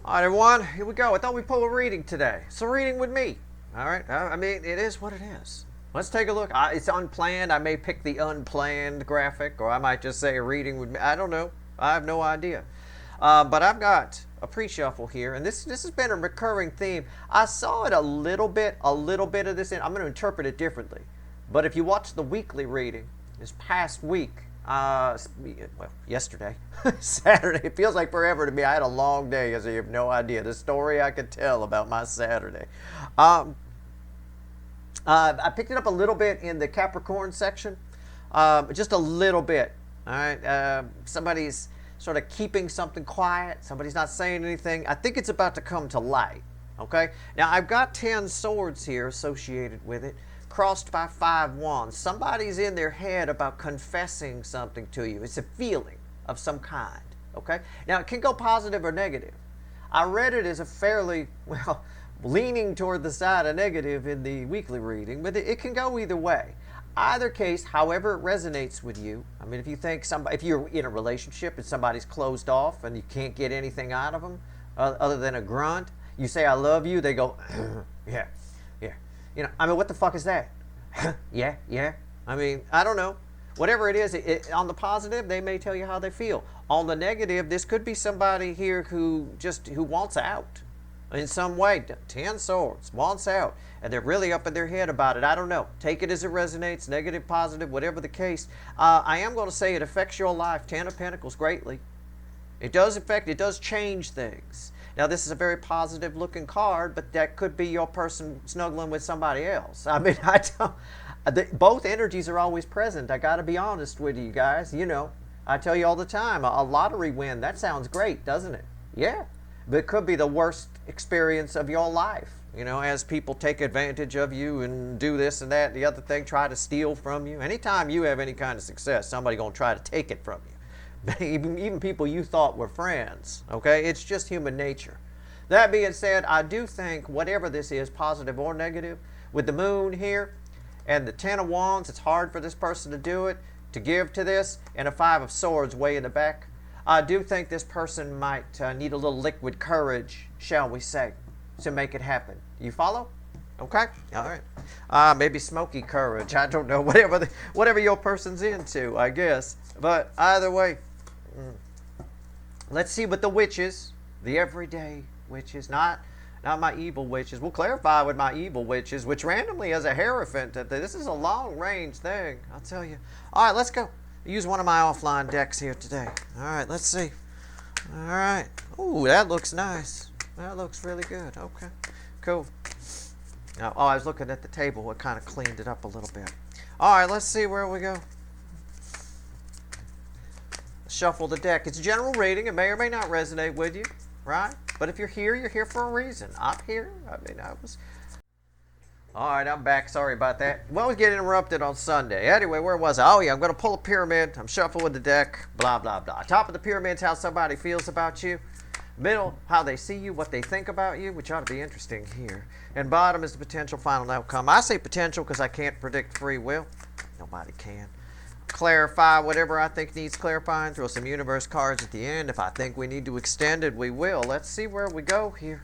All right, everyone, here we go. I thought we'd pull a reading today. So reading with me. All right, I mean, it is what it is. Let's take a look. It's unplanned. I may pick the unplanned graphic, or I might just say a reading with me. I don't know. I have no idea. But I've got a pre-shuffle here, and this has been a recurring theme. I saw it a little bit of this in. I'm going to interpret it differently. But if you watch the weekly reading this past week, yesterday, Saturday, it feels like forever to me. I had a long day, as you have no idea. The story I could tell about my Saturday. I picked it up a little bit in the Capricorn section, just a little bit. All right, somebody's sort of keeping something quiet. Somebody's not saying anything. I think it's about to come to light. Okay, now I've got 10 swords here associated with it, crossed by 5 wands. Somebody's in their head about confessing something to you. It's a feeling of some kind. Okay, now it can go positive or negative. I read it as a fairly, well, leaning toward the side of negative in the weekly reading, but it can go either way. Either case, however it resonates with you. I mean, if you're in a relationship and somebody's closed off and you can't get anything out of them other than a grunt, you say, I love you, they go, yeah. You know, I mean, what the fuck is that? yeah. I mean, I don't know. Whatever it is, on the positive, they may tell you how they feel. On the negative, this could be somebody here who wants out in some way. 10 swords, wants out. And they're really up in their head about it. I don't know. Take it as it resonates, negative, positive, whatever the case. I am going to say it affects your life, 10 of Pentacles, greatly. It does change things. Now, this is a very positive looking card, but that could be your person snuggling with somebody else. I mean, both energies are always present. I got to be honest with you guys. You know, I tell you all the time, a lottery win, that sounds great, doesn't it? Yeah, but it could be the worst experience of your life. You know, as people take advantage of you and do this and that and the other thing, try to steal from you. Anytime you have any kind of success, somebody's going to try to take it from you. Even people you thought were friends, okay? It's just human nature. That being said, I do think whatever this is, positive or negative, with the moon here and the 10 of wands, it's hard for this person to do it, to give to this, and a 5 of swords way in the back. I do think this person might need a little liquid courage, shall we say, to make it happen. You follow? Okay? All right. Maybe smoky courage. I don't know. Whatever your person's into, I guess. But either way, let's see what the witches, the everyday witches, not my evil witches. We'll clarify with my evil witches, which randomly has a Hierophant. This is a long-range thing, I'll tell you. All right, let's go. Use one of my offline decks here today. All right, let's see. All right. Ooh, that looks nice. That looks really good. Okay, cool. Now, I was looking at the table. It kind of cleaned it up a little bit. All right, let's see where we go. Shuffle the deck. It's a general reading. It may or may not resonate with you, right? But if you're here for a reason. I'm here. All right, I'm back. Sorry about that. Well, we get interrupted on Sunday. Anyway, where was I? Oh, yeah, I'm going to pull a pyramid. I'm shuffling the deck. Blah, blah, blah. Top of the pyramid's how somebody feels about you. Middle, how they see you, what they think about you, which ought to be interesting here. And bottom is the potential final outcome. I say potential because I can't predict free will. Nobody can. Clarify whatever I think needs clarifying. Throw some universe cards at the end. If I think we need to extend it, we will. Let's see where we go here.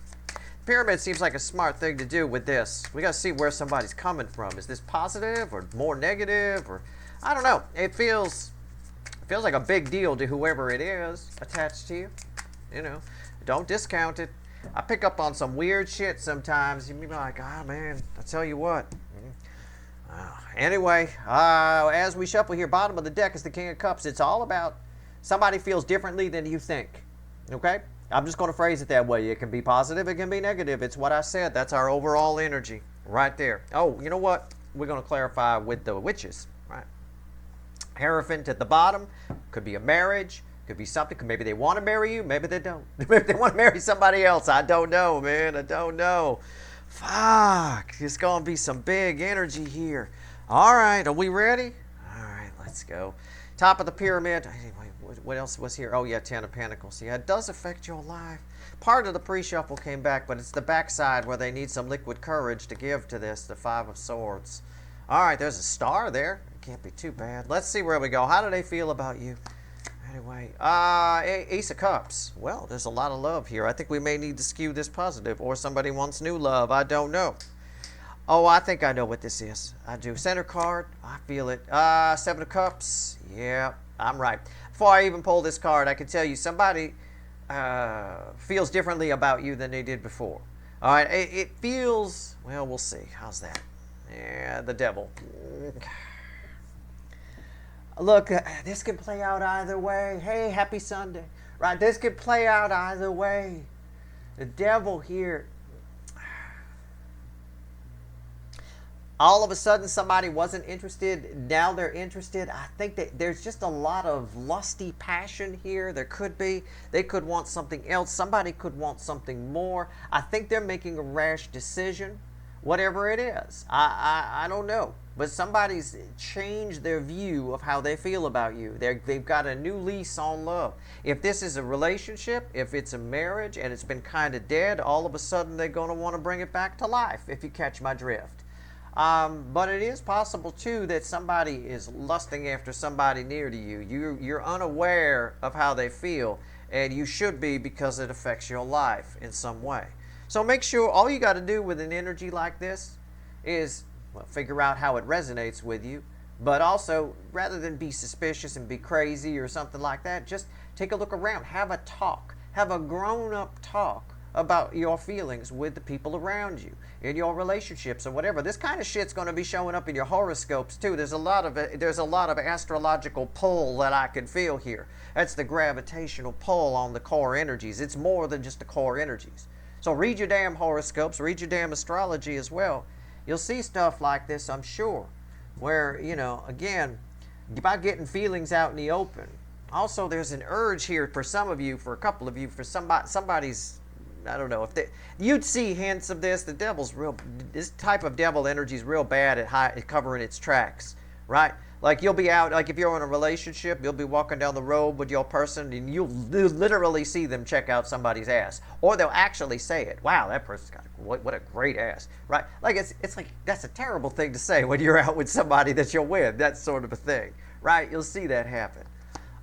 Pyramid seems like a smart thing to do with this. We got to see where somebody's coming from. Is this positive or more negative? Or I don't know. It feels like a big deal to whoever it is attached to you. You know, don't discount it. I pick up on some weird shit sometimes. You be like, man, I tell you what. Anyway, as we shuffle here, bottom of the deck is the King of Cups. It's all about somebody feels differently than you think. Okay? I'm just going to phrase it that way. It can be positive, it can be negative. It's what I said. That's our overall energy right there. Oh, you know what? We're going to clarify with the witches. Right? Hierophant at the bottom. Could be a marriage. Could be something. Maybe they want to marry you. Maybe they don't. Maybe they want to marry somebody else. I don't know, man. I don't know. Fuck. There's going to be some big energy here. All right. Are we ready? All right. Let's go. Top of the pyramid. Anyway, what else was here? Oh, yeah. 10 of Pentacles. Yeah, it does affect your life. Part of the pre-shuffle came back, but it's the backside where they need some liquid courage to give to this, the 5 of Swords. All right. There's a star there. It can't be too bad. Let's see where we go. How do they feel about you? Anyway, Ace of Cups. Well, there's a lot of love here. I think we may need to skew this positive, or somebody wants new love. I don't know. Oh, I think I know what this is. I do. Center card. I feel it. Seven of Cups. Yeah, I'm right. Before I even pull this card, I can tell you somebody feels differently about you than they did before. All right, it feels, well, we'll see. How's that? Yeah, the devil. Look, this can play out either way. Hey, happy Sunday. Right, this could play out either way. The devil here. All of a sudden, somebody wasn't interested. Now they're interested. I think that there's just a lot of lusty passion here. There could be. They could want something else. Somebody could want something more. I think they're making a rash decision, whatever it is. I don't know. But somebody's changed their view of how they feel about you. They've got a new lease on love. If this is a relationship, if it's a marriage, and it's been kind of dead, all of a sudden they're going to want to bring it back to life, if you catch my drift. But it is possible, too, that somebody is lusting after somebody near to you. You're unaware of how they feel, and you should be, because it affects your life in some way. So make sure all you got to do with an energy like this is, well, figure out how it resonates with you, but also, rather than be suspicious and be crazy or something like that, just take a look around. Have a talk. Have a grown-up talk about your feelings with the people around you, in your relationships or whatever. This kind of shit's going to be showing up in your horoscopes too. There's a lot of astrological pull that I can feel here. That's the gravitational pull on the core energies. It's more than just the core energies. So read your damn horoscopes, read your damn astrology as well. You'll see stuff like this, I'm sure, where, you know, again, about getting feelings out in the open. Also, there's an urge here for some of you, for a couple of you, for somebody's, I don't know, if you'd see hints of this. The devil's this type of devil energy is real bad at covering its tracks, right? Like you'll be out, like if you're in a relationship, you'll be walking down the road with your person and you'll literally see them check out somebody's ass. Or they'll actually say it. Wow, that person's got what a great ass, right? Like it's like, that's a terrible thing to say when you're out with somebody that you're with, that sort of a thing, right? You'll see that happen.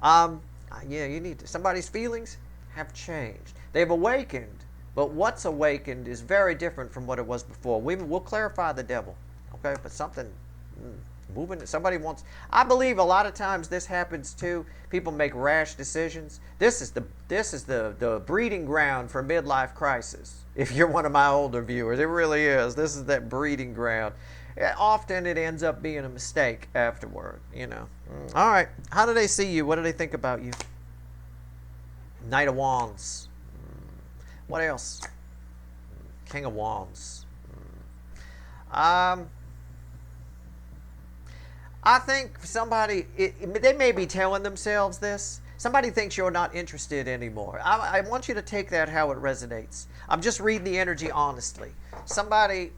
Yeah, you need to, somebody's feelings have changed. They've awakened. But what's awakened is very different from what it was before. We'll clarify the devil, okay? But something moving. Somebody wants. I believe a lot of times this happens too. People make rash decisions. This is the breeding ground for midlife crisis. If you're one of my older viewers, it really is. This is that breeding ground. Often it ends up being a mistake afterward. You know. All right. How do they see you? What do they think about you? Knight of Wands. What else? King of Wands. I think somebody, they may be telling themselves this. Somebody thinks you're not interested anymore. I want you to take that how it resonates. I'm just reading the energy honestly. Somebody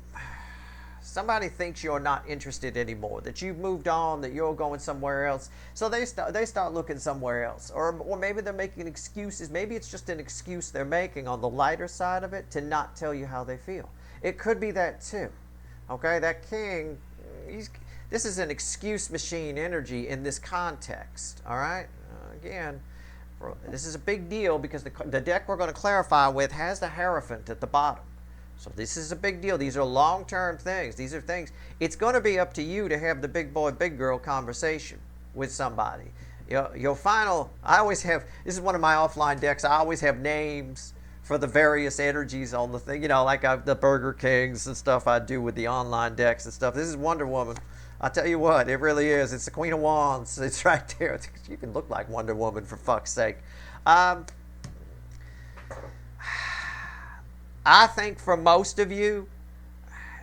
thinks you're not interested anymore, that you've moved on, that you're going somewhere else. So they start looking somewhere else. Or maybe they're making excuses. Maybe it's just an excuse they're making on the lighter side of it to not tell you how they feel. It could be that too. Okay, that king, this is an excuse machine energy in this context. All right, again, this is a big deal because the deck we're going to clarify with has the Hierophant at the bottom. So this is a big deal. These are long-term things. These are things. It's going to be up to you to have the big boy, big girl conversation with somebody. Your final, I always have, this is one of my offline decks, I always have names for the various energies on the thing. You know, like the Burger Kings and stuff I do with the online decks and stuff. This is Wonder Woman. I tell you what, it really is. It's the Queen of Wands. It's right there. You can look like Wonder Woman, for fuck's sake. I think for most of you,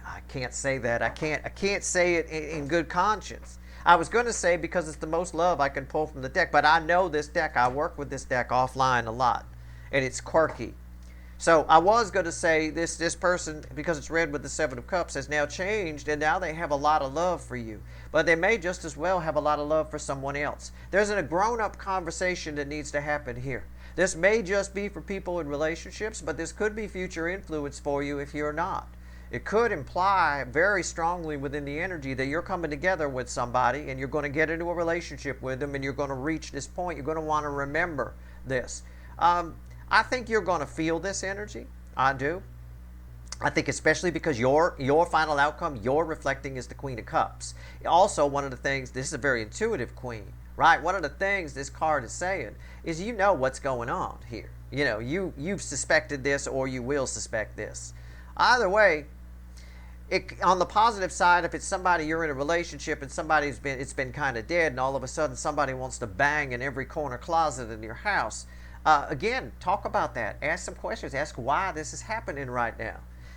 I can't say that. I can't say it in good conscience. I was going to say because it's the most love I can pull from the deck, but I know this deck. I work with this deck offline a lot, and it's quirky. So I was going to say this person, because it's read with the Seven of Cups, has now changed, and now they have a lot of love for you. But they may just as well have a lot of love for someone else. There's a grown-up conversation that needs to happen here. This may just be for people in relationships, but this could be future influence for you if you're not. It could imply very strongly within the energy that you're coming together with somebody and you're going to get into a relationship with them and you're going to reach this point. You're going to want to remember this. I think you're going to feel this energy. I do. I think especially because your final outcome, you're reflecting is the Queen of Cups. Also, one of the things, this is a very intuitive queen, right? One of the things this card is saying is you know what's going on here. You know, you've suspected this or you will suspect this. Either way, on the positive side, if it's somebody you're in a relationship and it's been kind of dead and all of a sudden somebody wants to bang in every corner closet in your house, again, talk about that. Ask some questions. Ask why this is happening right now.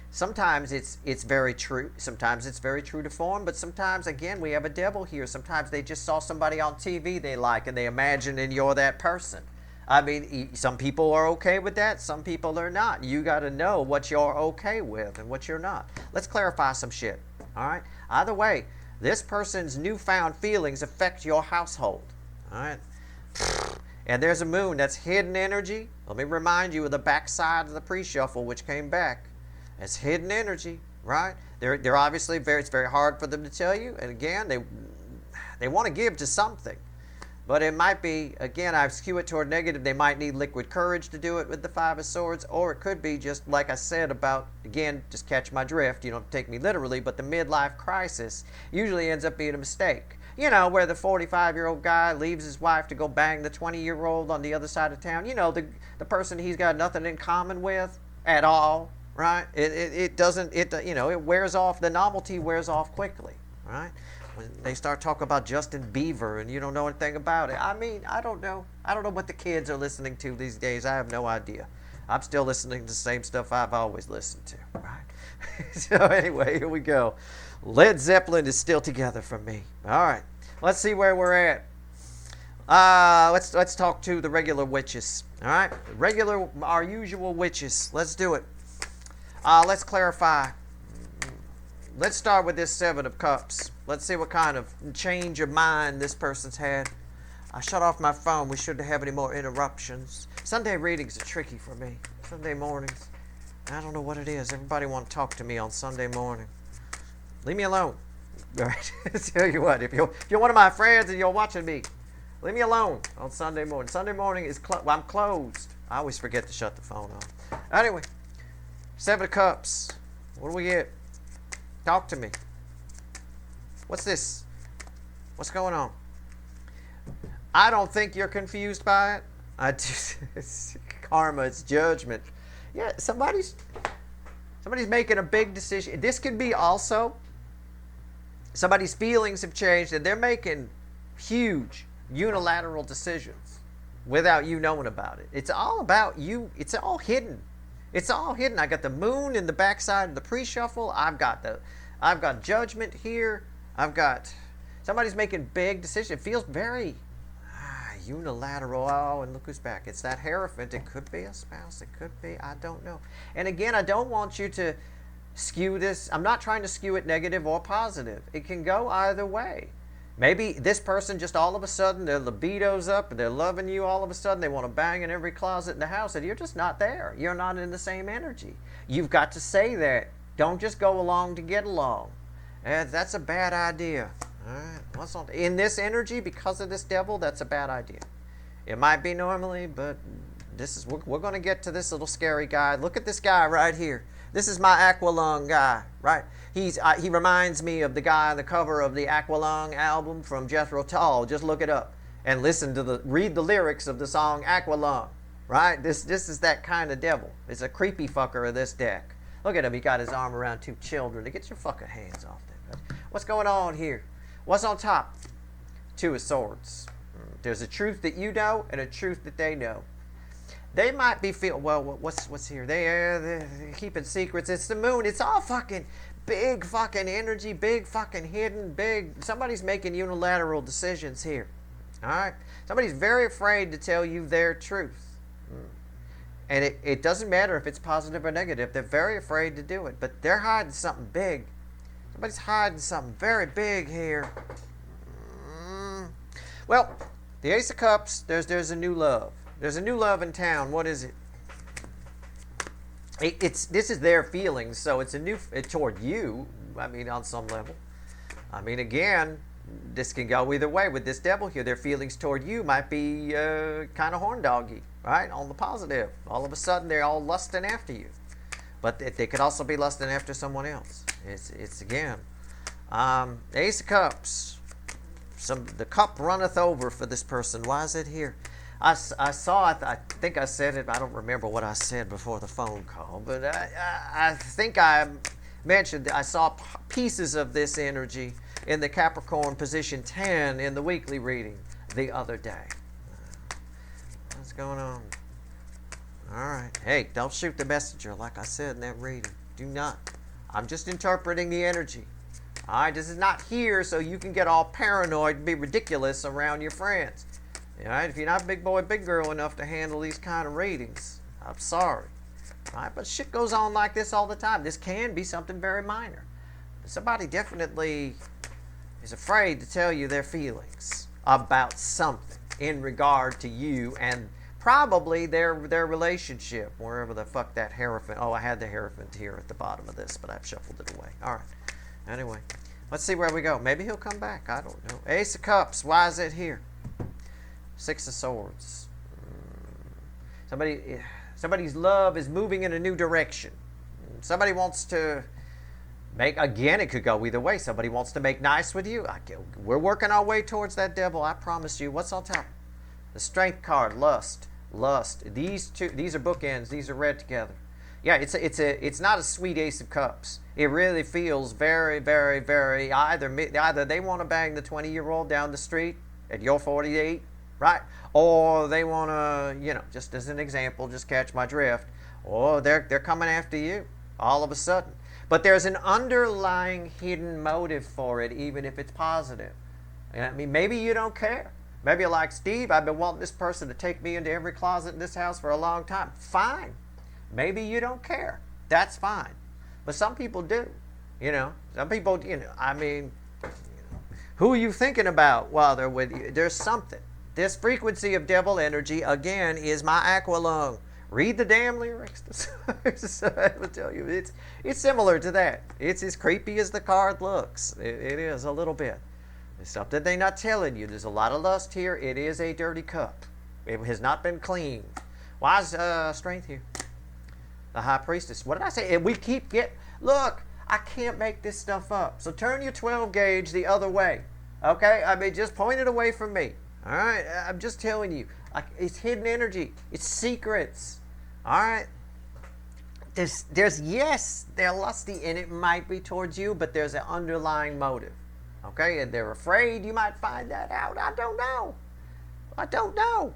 Sometimes it's very true. Sometimes it's very true to form, but sometimes, again, we have a devil here. Sometimes they just saw somebody on TV they like and they imagine and you're that person. I mean, some people are okay with that. Some people are not. You got to know what you're okay with and what you're not. Let's clarify some shit. All right? Either way, this person's newfound feelings affect your household. All right? And there's a moon. That's hidden energy. Let me remind you of the backside of the pre-shuffle, which came back. It's hidden energy, right? They're obviously it's very hard for them to tell you. And again, they want to give to something. But it might be, again, I skew it toward negative. They might need liquid courage to do it with the Five of Swords. Or it could be just like I said about, again, just catch my drift. You don't take me literally. But the midlife crisis usually ends up being a mistake. You know, where the 45-year-old guy leaves his wife to go bang the 20-year-old on the other side of town. You know, the person he's got nothing in common with at all, right? It wears off. The novelty wears off quickly, right? When they start talking about Justin Bieber and you don't know anything about it. I mean, I don't know. I don't know what the kids are listening to these days. I have no idea. I'm still listening to the same stuff I've always listened to, right? So anyway, here we go. Led Zeppelin is still together for me. All right. Let's see where we're at. Let's talk to the regular witches. All right? Our usual witches. Let's do it. Let's clarify. Let's start with this Seven of Cups. Let's see what kind of change of mind this person's had. I shut off my phone. We shouldn't have any more interruptions. Sunday readings are tricky for me. Sunday mornings. I don't know what it is. Everybody want to talk to me on Sunday morning. Leave me alone. All right. Tell you what, if you're one of my friends and you're watching me, leave me alone on Sunday morning. Sunday morning is I'm closed. I always forget to shut the phone off. Anyway, Seven of Cups. What do we get? Talk to me. What's this? What's going on? I don't think you're confused by it. It's karma, it's judgment. Yeah, somebody's making a big decision. This could be also somebody's feelings have changed and they're making huge unilateral decisions without you knowing about it. It's all about you. It's all hidden. It's all hidden. I got the moon in the backside of the pre-shuffle. I've got judgment here. I've got somebody's making big decisions. It feels very unilateral. Oh, and look who's back. It's that Hierophant. It could be a spouse. It could be. I don't know. And again, I don't want you to skew this. I'm not trying to skew it negative or positive. It can go either way. Maybe this person just all of a sudden their libido's up and they're loving you all of a sudden. They want to bang in every closet in the house and you're just not there. You're not in the same energy. You've got to say that. Don't just go along to get along. And that's a bad idea. All right. In this energy, because of this devil, that's a bad idea. It might be normally, but we're going to get to this little scary guy. Look at this guy right here. This is my Aqualung guy, right? He reminds me of the guy on the cover of the Aqualung album from Jethro Tull. Just look it up and read the lyrics of the song Aqualung, right? This is that kind of devil. It's a creepy fucker of this deck. Look at him. He got his arm around two children. Get your fucking hands off them. What's going on here? What's on top? Two of Swords. There's a truth that you know and a truth that they know. They might be what's here? They're keeping secrets. It's the moon. It's all fucking big fucking energy, big fucking hidden, big. Somebody's making unilateral decisions here. All right? Somebody's very afraid to tell you their truth. And it doesn't matter if it's positive or negative. They're very afraid to do it. But they're hiding something big. Somebody's hiding something very big here. Well, the Ace of Cups, there's a new love. There's a new love in town. What is it? this is their feelings, so it's a new toward you. I mean, on some level. I mean, again, this can go either way with this devil here. Their feelings toward you might be kind of horn doggy, right? On the positive, all of a sudden they're all lusting after you, but they could also be lusting after someone else. It's again, Ace of Cups. The cup runneth over for this person. Why is it here? I saw it. I think I said it. I don't remember what I said before the phone call, but I think I mentioned I saw pieces of this energy in the Capricorn position 10 in the weekly reading the other day. What's going on? All right. Hey, don't shoot the messenger like I said in that reading. Do not. I'm just interpreting the energy. All right, this is not here so you can get all paranoid and be ridiculous around your friends. All right, if you're not big boy, big girl enough to handle these kind of readings, I'm sorry. All right, but shit goes on like this all the time. This can be something very minor. Somebody definitely is afraid to tell you their feelings about something in regard to you and probably their relationship, wherever the fuck that Hierophant. Oh, I had the Hierophant here at the bottom of this, but I've shuffled it away. All right. Anyway, let's see where we go. Maybe he'll come back. I don't know. Ace of Cups. Why is it here? Six of Swords. Somebody's love is moving in a new direction. Somebody wants to make, again, it could go either way. Somebody wants to make nice with you. We're working our way towards that devil. I promise you. What's on top? The Strength card. Lust. These are bookends. These are read together. Yeah, it's not a sweet Ace of Cups. It really feels very, very, very either they want to bang the 20-year-old down the street at your 48, right? Or they want to, just as an example, just catch my drift. Or they're coming after you all of a sudden. But there's an underlying hidden motive for it, even if it's positive. I mean, maybe you don't care. Maybe you're like, Steve, I've been wanting this person to take me into every closet in this house for a long time. Fine. Maybe you don't care. That's fine. But some people do. Some people, I mean, who are you thinking about while they're with you? There's something. This frequency of devil energy, again, is my aqualung. Read the damn lyrics. I will tell you, it's similar to that. It's as creepy as the card looks. It is a little bit. There's something they're not telling you. There's a lot of lust here. It is a dirty cup. It has not been cleaned. Why is Strength here? The High Priestess. What did I say? And we keep look, I can't make this stuff up. So turn your 12 gauge the other way. Okay? I mean, just point it away from me. All right? I'm just telling you. It's hidden energy. It's secrets. All right? Yes, they're lusty, and it might be towards you, but there's an underlying motive. Okay? And they're afraid you might find that out. I don't know.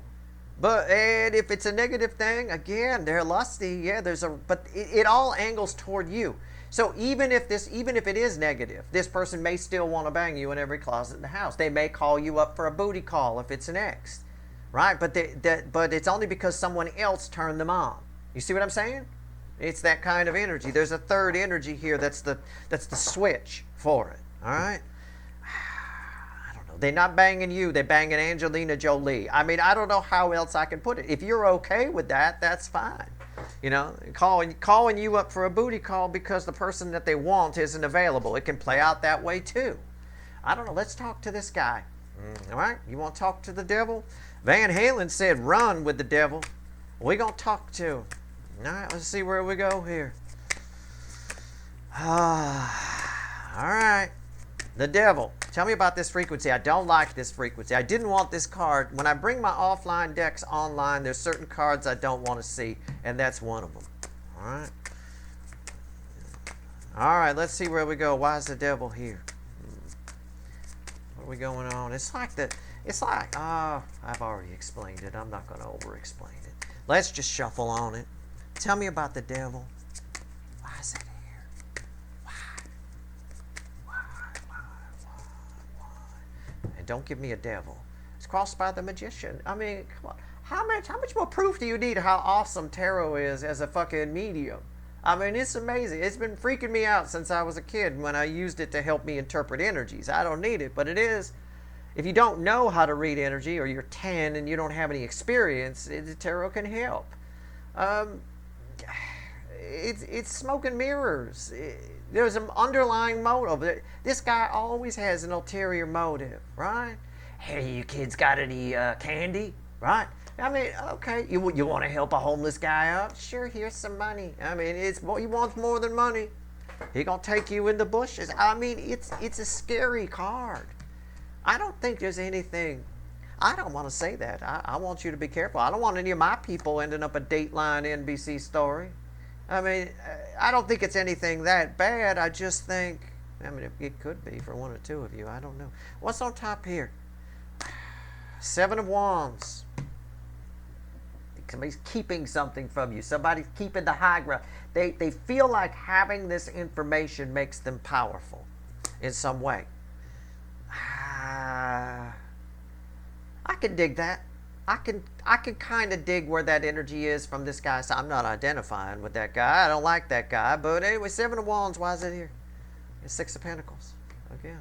And if it's a negative thing, again, they're lusty. Yeah, but it all angles toward you. So even if it is negative, this person may still want to bang you in every closet in the house. They may call you up for a booty call if it's an ex, right? But it's only because someone else turned them on. You see what I'm saying? It's that kind of energy. There's a third energy here. That's the switch for it. All right. They're not banging you. They're banging Angelina Jolie. I mean, I don't know how else I can put it. If you're okay with that, that's fine. Calling you up for a booty call because the person that they want isn't available. It can play out that way too. I don't know. Let's talk to this guy. All right? You want to talk to the devil? Van Halen said run with the devil. We're going to talk to him. All right, let's see where we go here. All right. The devil. Tell me about this frequency. I don't like this frequency. I didn't want this card. When I bring my offline decks online, there's certain cards I don't want to see, and that's one of them. All right? All right, let's see where we go. Why is the devil here? What are we going on? I've already explained it. I'm not going to over-explain it. Let's just shuffle on it. Tell me about the devil. Why is it here? Don't give me a devil. It's crossed by the magician. I mean, come on. How much more proof do you need how awesome tarot is as a fucking medium? I mean, it's amazing. It's been freaking me out since I was a kid when I used it to help me interpret energies. I don't need it, but it is. If you don't know how to read energy, or you're 10 and you don't have any experience, the tarot can help. it's smoke and mirrors. There's an underlying motive. This guy always has an ulterior motive, right? Hey, you kids got any candy, right? I mean, okay, you want to help a homeless guy out? Sure, here's some money. I mean, he wants more than money. He gonna take you in the bushes. I mean, it's a scary card. I don't think there's anything. I don't want to say that. I want you to be careful. I don't want any of my people ending up a Dateline NBC story. I mean, I don't think it's anything that bad. I just think, I mean, it could be for one or two of you. I don't know. What's on top here? Seven of Wands. Somebody's keeping something from you. Somebody's keeping the high ground. They feel like having this information makes them powerful in some way. I can dig that. I can kind of dig where that energy is from this guy. So I'm not identifying with that guy. I don't like that guy. But anyway, Seven of Wands. Why is it here? It's Six of Pentacles again.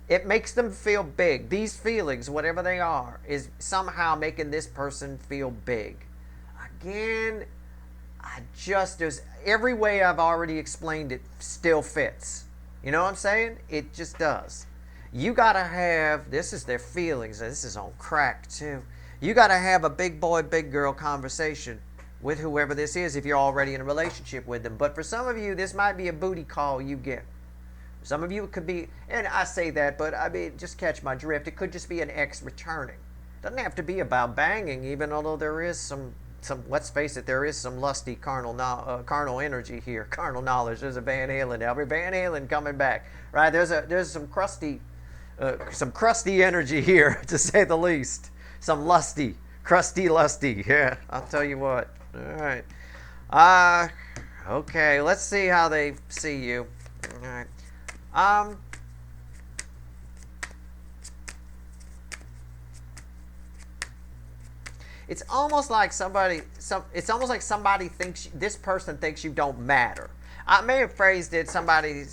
It makes them feel big. These feelings, whatever they are, is somehow making this person feel big. Again, there's every way I've already explained it still fits. You know what I'm saying? It just does. You got to have, this is their feelings. This is on crack too. You got to have a big boy, big girl conversation with whoever this is if you're already in a relationship with them. But for some of you, this might be a booty call you get. Some of you it could be, and I say that, but I mean, just catch my drift. It could just be an ex returning. Doesn't have to be about banging, even although there is some let's face it, there is some lusty carnal energy here, carnal knowledge. There's a Van Halen, Albert Van Halen coming back, right? There's some crusty energy here, to say the least. Some lusty. Yeah, I'll tell you what. All right. Okay, let's see how they see you. All right. It's almost like somebody thinks this person thinks you don't matter. I may have phrased it. Somebody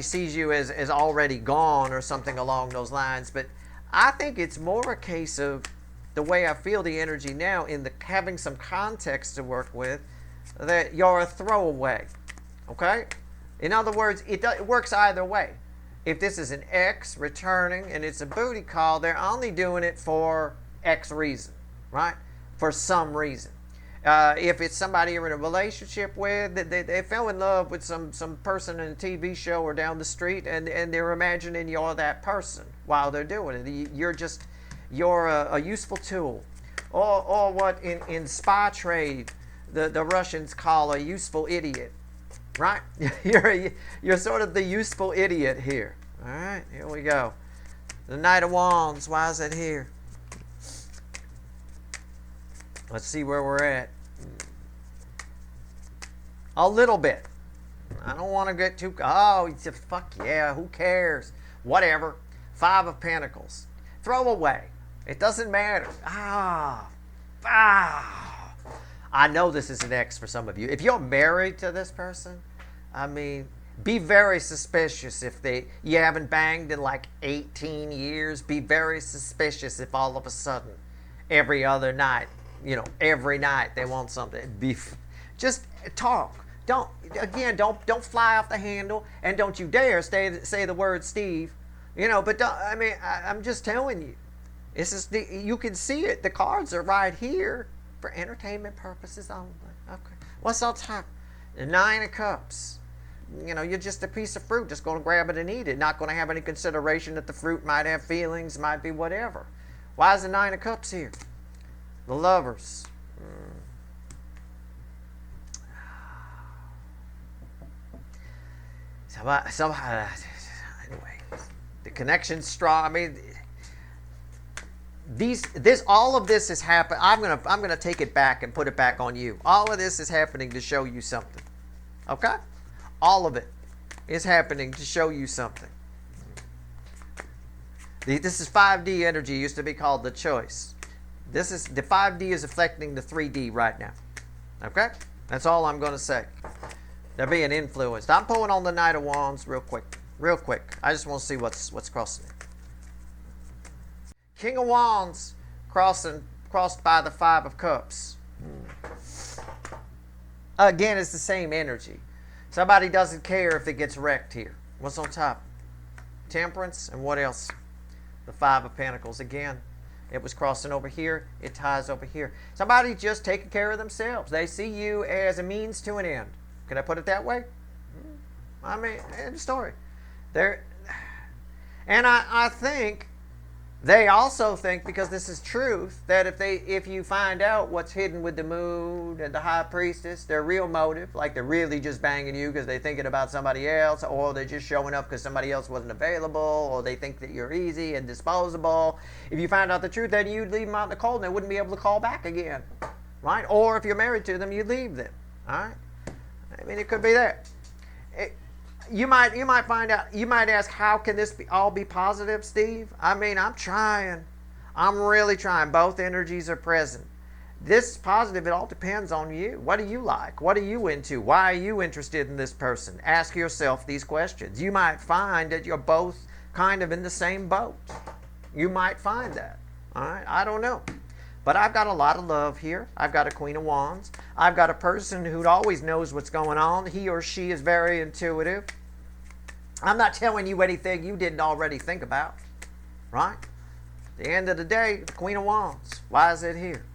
sees you as already gone or something along those lines. But I think it's more a case of the way I feel the energy now in having some context to work with, that you're a throwaway. Okay. In other words, it works either way. If this is an ex returning and it's a booty call, they're only doing it for X reason, right? For some reason. If it's somebody you're in a relationship with, they fell in love with some person in a TV show or down the street, and they're imagining you're that person while they're doing it. You're a useful tool. Or what in spy trade the Russians call a useful idiot. Right? You're sort of the useful idiot here. All right, here we go. The Knight of Wands. Why is it here? Let's see where we're at. A little bit. I don't want to get too... Oh, fuck yeah, who cares? Whatever. Five of Pentacles. Throw away. It doesn't matter. I know this is an ex for some of you. If you're married to this person, I mean, be very suspicious if you haven't banged in like 18 years. Be very suspicious if all of a sudden, every other night, every night they want something. Just talk. Don't fly off the handle, and don't you dare say the word Steve. But I'm just telling you. You can see it. The cards are right here. For entertainment purposes only. Okay. What's on top? The Nine of Cups. You're just a piece of fruit. Just going to grab it and eat it. Not going to have any consideration that the fruit might have feelings, might be whatever. Why is the Nine of Cups here? The Lovers. Anyway, the connection's strong. I mean, all of this is happening. I'm gonna take it back and put it back on you. All of this is happening to show you something. Okay? All of it is happening to show you something. This is 5D energy. It used to be called the choice. The 5D is affecting the 3D right now. Okay? That's all I'm gonna say. They're being influenced. I'm pulling on the Knight of Wands real quick. I just want to see what's crossing it. King of Wands crossed by the Five of Cups. Again, it's the same energy. Somebody doesn't care if it gets wrecked here. What's on top? Temperance, and what else? The Five of Pentacles. Again, it was crossing over here. It ties over here. Somebody just taking care of themselves. They see you as a means to an end. Can I put it that way? I mean, end of story. There, and I think they also think, because this is truth, that if you find out what's hidden with the Moon and the High Priestess, their real motive, like they're really just banging you because they're thinking about somebody else, or they're just showing up because somebody else wasn't available, or they think that you're easy and disposable. If you find out the truth, then you'd leave them out in the cold and they wouldn't be able to call back again, right? Or if you're married to them, you'd leave them, all right? I mean, it could be that. You might find out, you might ask, how can this all be positive, Steve? I mean, I'm trying. I'm really trying. Both energies are present. This is positive. It all depends on you. What do you like? What are you into? Why are you interested in this person? Ask yourself these questions. You might find that you're both kind of in the same boat. You might find that. All right? I don't know. But I've got a lot of love here. I've got a Queen of Wands. I've got a person who always knows what's going on. He or she is very intuitive. I'm not telling you anything you didn't already think about, right? At the end of the day, the Queen of Wands. Why is it here?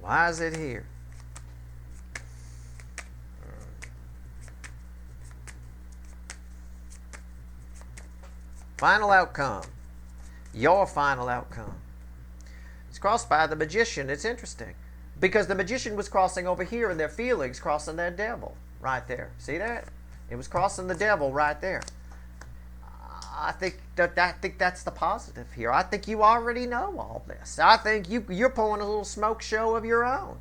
Why is it here? Final outcome. Your final outcome. It's crossed by the Magician. It's interesting, because the Magician was crossing over here in their feelings, crossing their devil right there. See that? It was crossing the devil right there. I think that's the positive here. I think you already know all this. I think you're pulling a little smoke show of your own.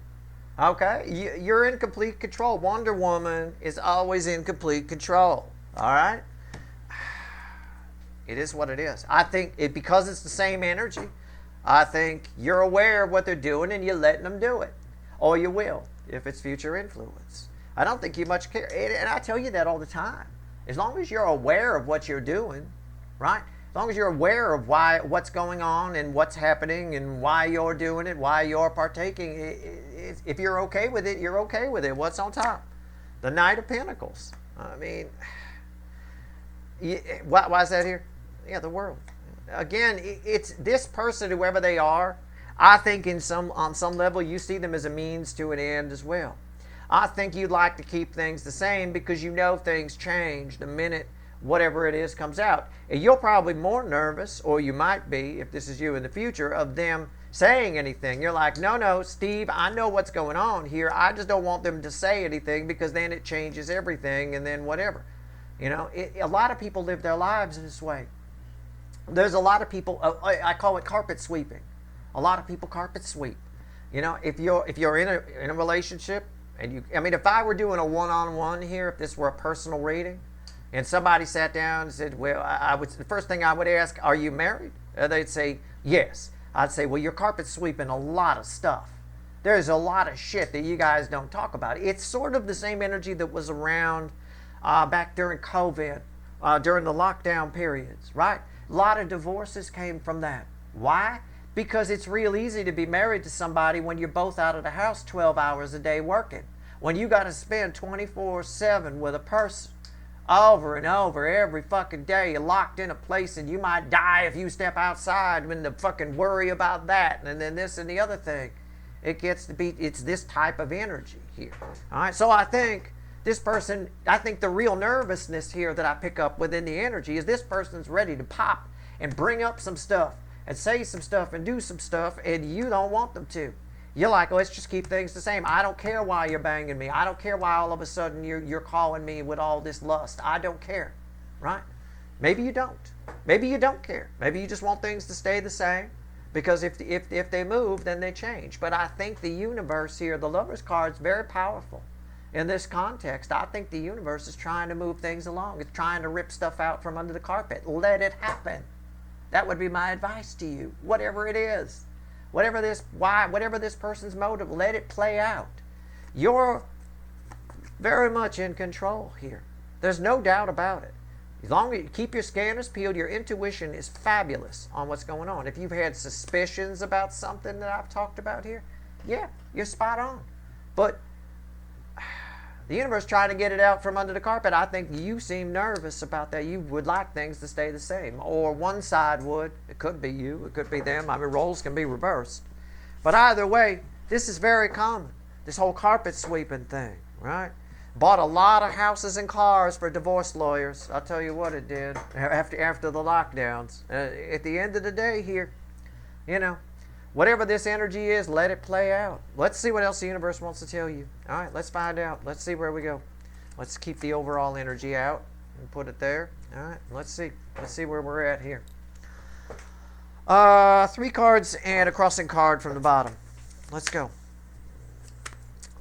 Okay? You're in complete control. Wonder Woman is always in complete control. All right? It is what it is. I think because it's the same energy, I think you're aware of what they're doing and you're letting them do it. Or you will, if it's future influence. I don't think you much care. And I tell you that all the time. As long as you're aware of what you're doing, right? As long as you're aware of what's going on and what's happening and why you're doing it, why you're partaking, if you're okay with it, you're okay with it. What's on top? The Knight of Pentacles. I mean, why is that here? Yeah, the World. Again, it's this person, whoever they are. I think on some level you see them as a means to an end as well. I think you'd like to keep things the same because you know things change the minute whatever it is comes out. And you're probably more nervous, or you might be, if this is you in the future, of them saying anything. You're like, no, Steve, I know what's going on here. I just don't want them to say anything because then it changes everything and then whatever. You know, a lot of people live their lives this way. There's a lot of people, I call it carpet sweeping. A lot of people carpet sweep. You know, if you're in a relationship, and if I were doing a one-on-one here, if this were a personal reading, and somebody sat down and said, well, the first thing I would ask, are you married? They'd say, yes. I'd say, well, you're carpet sweeping a lot of stuff. There's a lot of shit that you guys don't talk about. It's sort of the same energy that was around back during COVID, during the lockdown periods, right? A lot of divorces came from that. Why? Because it's real easy to be married to somebody when you're both out of the house 12 hours a day working. When you got to spend 24/7 with a person over and over every fucking day, you're locked in a place and you might die if you step outside, when the fucking worry about that and then this and the other thing. It gets to be, it's this type of energy here. All right, so I think this person, I think the real nervousness here that I pick up within the energy is this person's ready to pop and bring up some stuff and say some stuff and do some stuff, and you don't want them to. You're like, let's just keep things the same. I don't care why you're banging me. I don't care why all of a sudden you're calling me with all this lust. I don't care, right? Maybe you don't. Maybe you don't care. Maybe you just want things to stay the same, because if they move, then they change. But I think the universe here, the Lover's card, is very powerful. In this context, I think the universe is trying to move things along. It's trying to rip stuff out from under the carpet. Let it happen. That would be my advice to you. Whatever it is, whatever this person's motive, let it play out. You're very much in control here. There's no doubt about it. As long as you keep your scanners peeled, your intuition is fabulous on what's going on. If you've had suspicions about something that I've talked about here, Yeah, you're spot on. But the universe trying to get it out from under the carpet. I think you seem nervous about that. You would like things to stay the same. Or one side would. It could be you. It could be them. I mean, roles can be reversed. But either way, this is very common. This whole carpet sweeping thing, right? Bought a lot of houses and cars for divorce lawyers. I'll tell you what it did after the lockdowns. At the end of the day here, you know, whatever this energy is, let it play out. Let's see what else the universe wants to tell you. All right, let's find out. Let's see where we go. Let's keep the overall energy out and put it there. All right, let's see. Let's see where we're at here. 3 cards and a crossing card from the bottom. Let's go.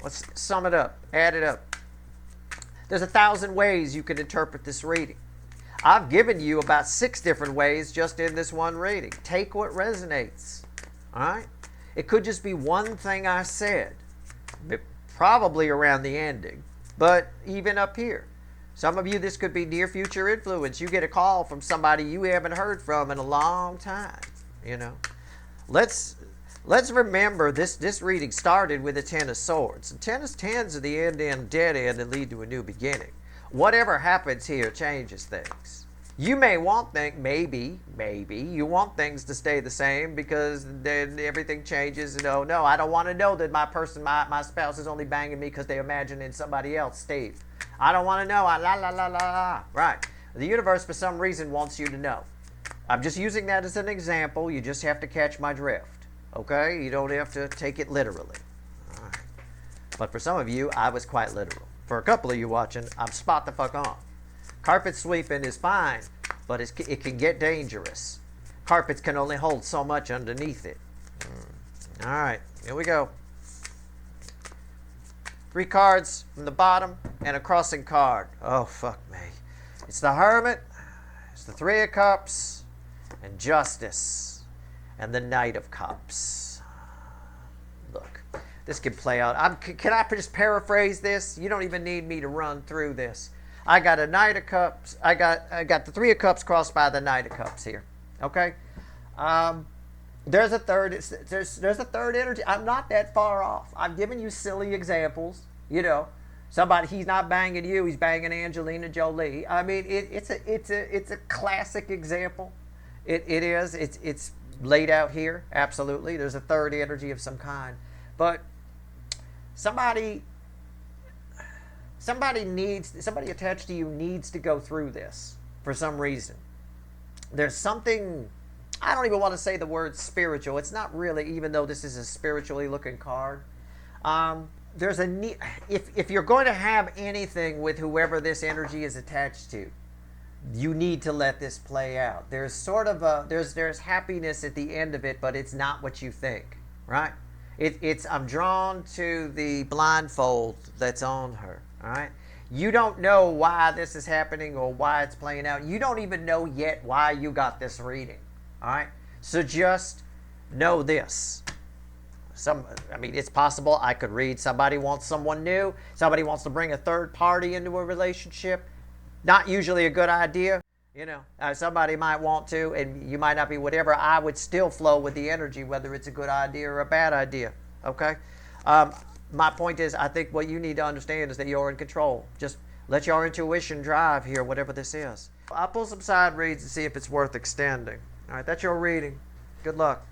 Let's sum it up. Add it up. There's 1,000 ways you can interpret this reading. I've given you about 6 different ways just in this one reading. Take what resonates. All right? It could just be one thing I said, probably around the ending, but even up here. Some of you, this could be near future influence. You get a call from somebody you haven't heard from in a long time. You know, let's remember this reading started with the 10 of Swords. And 10s are the end, dead end that lead to a new beginning. Whatever happens here changes things. You may want things, maybe you want things to stay the same because then everything changes. And oh no, I don't want to know that my spouse is only banging me because they imagine in somebody else, Steve. I don't want to know. La la la la la. Right. The universe for some reason wants you to know. I'm just using that as an example. You just have to catch my drift. Okay? You don't have to take it literally. All right. But for some of you, I was quite literal. For a couple of you watching, I'm spot the fuck on. Carpet sweeping is fine, but it can get dangerous. Carpets can only hold so much underneath it. All right, here we go. 3 cards from the bottom and a crossing card. Oh, fuck me. It's the Hermit, it's the 3 of Cups, and Justice, and the Knight of Cups. Look, this can play out. Can I just paraphrase this? You don't even need me to run through this. I got a Knight of Cups. I got the 3 of Cups crossed by the Knight of Cups here. Okay? There's a third. There's a third energy. I'm not that far off. I've given you silly examples. You know, he's not banging you. He's banging Angelina Jolie. I mean, it's a classic example. It is. It's laid out here. Absolutely. There's a third energy of some kind, but somebody attached to you needs to go through this for some reason. There's something, I don't even want to say the word spiritual. It's not really, even though this is a spiritually looking card. There's a need, if you're going to have anything with whoever this energy is attached to, you need to let this play out. There's sort of there's happiness at the end of it, but it's not what you think, right? I'm drawn to the blindfold that's on her. All right. You don't know why this is happening or why it's playing out. You don't even know yet why you got this reading. All right. So just know this. It's possible I could read somebody wants someone new. Somebody wants to bring a third party into a relationship. Not usually a good idea. You know, somebody might want to, and you might not be whatever. I would still flow with the energy, whether it's a good idea or a bad idea. Okay. My point is, I think what you need to understand is that you're in control. Just let your intuition drive here, whatever this is. I'll pull some side reads and see if it's worth extending. All right, that's your reading. Good luck.